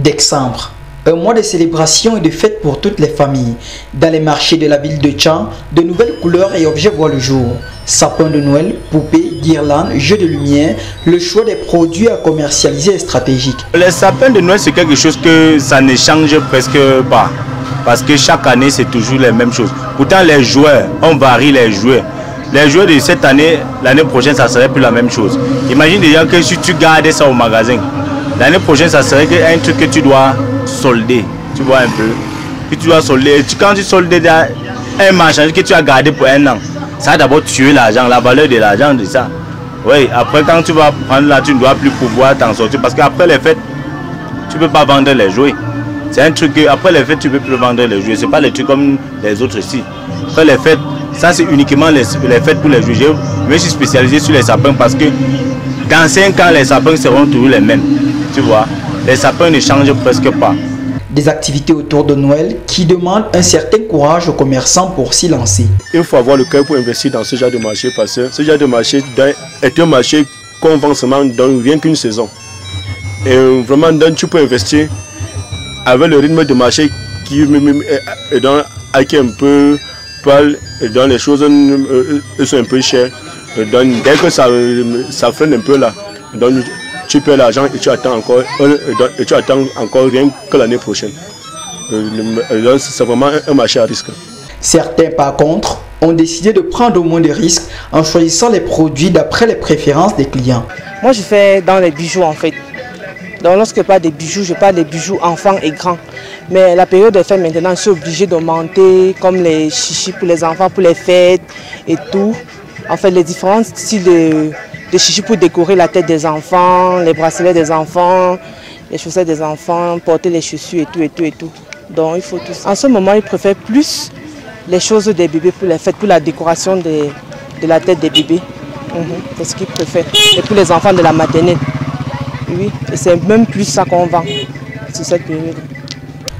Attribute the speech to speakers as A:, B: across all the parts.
A: décembre. Un mois de célébration et de fête pour toutes les familles. Dans les marchés de la ville de Tchang, de nouvelles couleurs et objets voient le jour. Sapins de Noël, poupées, guirlandes, jeux de lumière, le choix des produits à commercialiser est stratégique.
B: Les sapins de Noël, c'est quelque chose que ça ne change presque pas. Parce que chaque année, c'est toujours les mêmes choses. Pourtant, les jouets, on varie les jouets. Les jouets de cette année, l'année prochaine, ça serait plus la même chose. Imagine déjà que si tu gardes ça au magasin, l'année prochaine, ça serait un truc que tu dois solder. Tu vois un peu. Puis tu dois solder. Quand tu soldes un marchandise que tu as gardé pour un an, ça va d'abord tuer l'argent, la valeur de l'argent de ça. Oui, après quand tu vas prendre là, tu ne dois plus pouvoir t'en sortir. Parce qu'après les fêtes, tu ne peux pas vendre les jouets. C'est un truc que après les fêtes, tu ne peux plus vendre les jouets. Ce n'est pas les trucs comme les autres ici. Après les fêtes, ça c'est uniquement les fêtes pour les jouets. Je me suis spécialisé sur les sapins parce que dans 5 ans, les sapins seront toujours les mêmes. Tu vois, les sapins ne changent presque pas.
A: Des activités autour de Noël qui demandent un certain courage aux commerçants pour s'y lancer.
C: Il faut avoir le cœur pour investir dans ce genre de marché parce que ce genre de marché est un marché qu'on vend seulement dans rien qu'une saison. Et vraiment, tu peux investir avec le rythme de marché qui est un peu pâle, dans les choses sont un peu chères. Dès que ça freine un peu là, donc, tu perds l'argent et tu attends encore rien que l'année prochaine. C'est vraiment un marché à risque.
A: Certains, par contre, ont décidé de prendre moins de risques en choisissant les produits d'après les préférences des clients.
D: Moi, je fais dans les bijoux en fait. Donc, lorsque je parle des bijoux, je parle des bijoux enfants et grands. Mais la période de fête maintenant, je suis obligée d'augmenter comme les chichis pour les enfants, pour les fêtes et tout. En fait, les différents styles de chichis pour décorer la tête des enfants, les bracelets des enfants, les chaussettes des enfants, porter les chaussures et tout. Donc il faut tout ça. En ce moment, ils préfèrent plus les choses des bébés pour les fêtes, pour la décoration de la tête des bébés. C'est ce qu'ils préfèrent. Et pour les enfants de la maternelle. Oui, et c'est même plus ça qu'on vend sur cette période.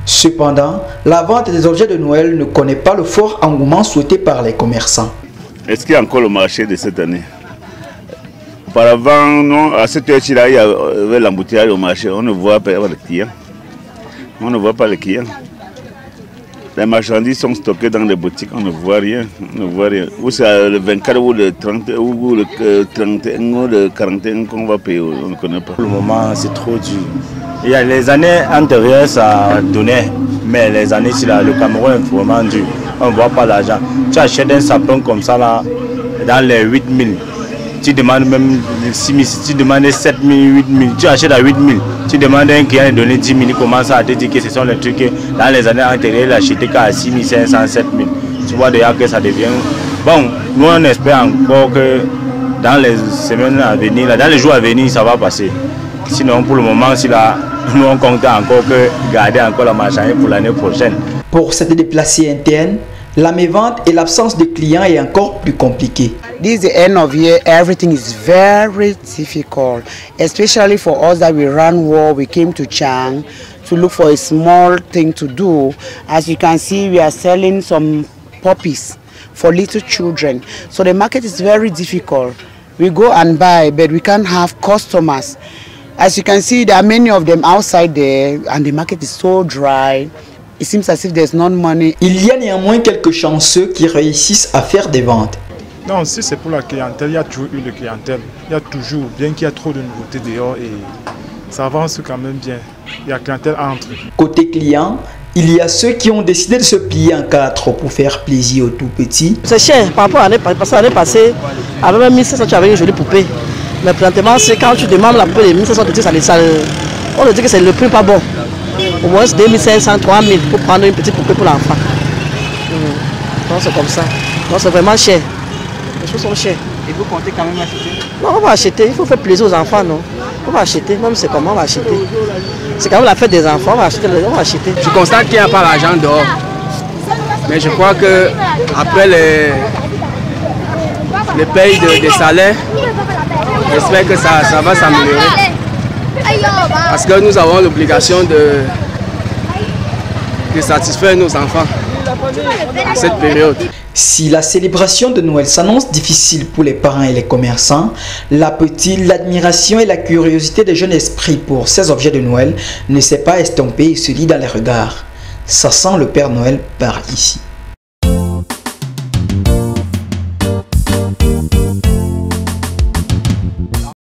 A: Cependant, la vente des objets de Noël ne connaît pas le fort engouement souhaité par les commerçants.
E: Est-ce qu'il y a encore le marché de cette année? Auparavant, non, à cette heure-ci-là, il y avait l'embouteillage au marché. On ne voit pas les clients. On ne voit pas les clients. Les marchandises sont stockées dans les boutiques, on ne voit rien. Ou c'est le 24 ou le 30 ou le 31 ou le 41 qu'on va payer, on ne connaît pas.
B: Pour le moment, c'est trop dur. Il y a les années antérieures, ça donnait. Mais les années ci là, le Cameroun est vraiment dur. On ne voit pas l'argent. Tu achètes un sapin comme ça là, dans les 8 000. Tu demandes même 6 000, tu demandes 7 000, 8 000, tu achètes à 8 000. Tu demandes à un client de donner 10 000, il commence à te dire que ce sont les trucs que dans les années antérieures, il achetait qu'à 6 500, 7 000. Tu vois déjà que ça devient... Bon, nous on espère encore que dans les semaines à venir, là, dans les jours à venir, ça va passer. Sinon, pour le moment, si là, nous on compte encore que garder encore la marchandise pour l'année prochaine.
A: Pour cette déplacée interne, la mévente et l'absence de clients est encore plus compliquée.
F: This is the end of year. Everything is very difficult, especially for us that we ran war. We came to Chang to look for a small thing to do. As you can see, we are selling some puppies for little children. So the market is very difficult. We go and buy, but we can't have customers. As you can see, there are many of them outside there, and the market is so dry. It seems as if there's not money.
A: Il y a néanmoins quelques chanceux qui réussissent à faire des ventes.
G: Non, si c'est pour la clientèle, il y a toujours eu de clientèle. Il y a toujours, bien qu'il y a trop de nouveautés dehors, et ça avance quand même bien. Il y a clientèle entre.
A: Côté client, il y a ceux qui ont décidé de se plier en 4 pour faire plaisir aux tout petits.
D: C'est cher par rapport à l'année passée. Avec même 1500, tu avais une jolie poupée. Mais présentement, c'est quand tu demandes la poupée de 1500, on te dit que c'est le prix pas bon. Au moins 2500, 3000 pour prendre une petite poupée pour l'enfant. Donc c'est comme ça. Donc c'est vraiment cher. Les choses sont chères.
A: Et vous comptez quand même acheter?
D: Non, on va acheter. Il faut faire plaisir aux enfants, non? On va acheter. Même c'est comment on va acheter. C'est quand même la fête des enfants. On va acheter. On va acheter.
H: Je constate qu'il n'y a pas l'argent dehors. Mais je crois que après les payes des salaires, j'espère que ça va s'améliorer. Parce que nous avons l'obligation de satisfaire nos enfants. à cette période.
A: Si la célébration de Noël s'annonce difficile pour les parents et les commerçants, l'appétit, l'admiration et la curiosité des jeunes esprits pour ces objets de Noël ne s'est pas estompée et se lit dans les regards. Ça sent le Père Noël par ici.